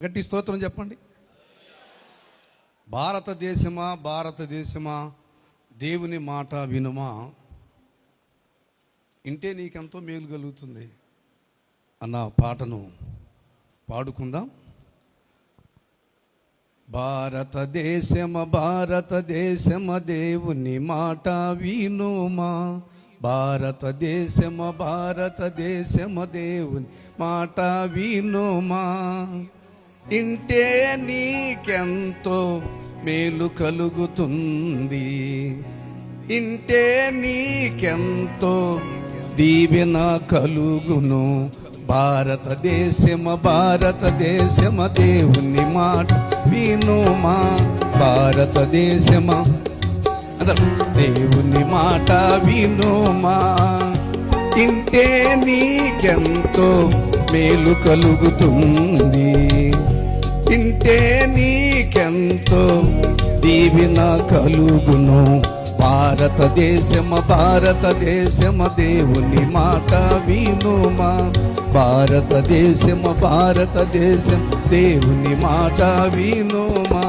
గట్టి స్తోత్రం చెప్పండి. భారతదేశమా భారతదేశమా దేవుని మాట వినుమా, ఇంటే నీకెంతో మేలు కలుగుతుంది అన్న పాటను పాడుకుందాం. భారతదేశమ భారతదేశమ దేవుని మాట వినుమా, భారతదేశమ భారతదేశమ దేవుని మాట వినుమా, ఇంటే నీకెంతో మేలు కలుగుతుంది, ఇంటే నీకెంతో దీవెన కలుగును. భారతదేశమ భారతదేశమ దేవుని మాట వినుమా, భారతదేశమ దేవుని మాట వినుమా, ఇంటే నీకెంతో మేలు కలుగుతుంది, ఇంటే నీకెంతో దీవెన కలుగును. భారతదేశమ భారతదేశమ దేవుని మాట వినుమా, భారతదేశమ భారతదేశం దేవుని మాట వినుమా.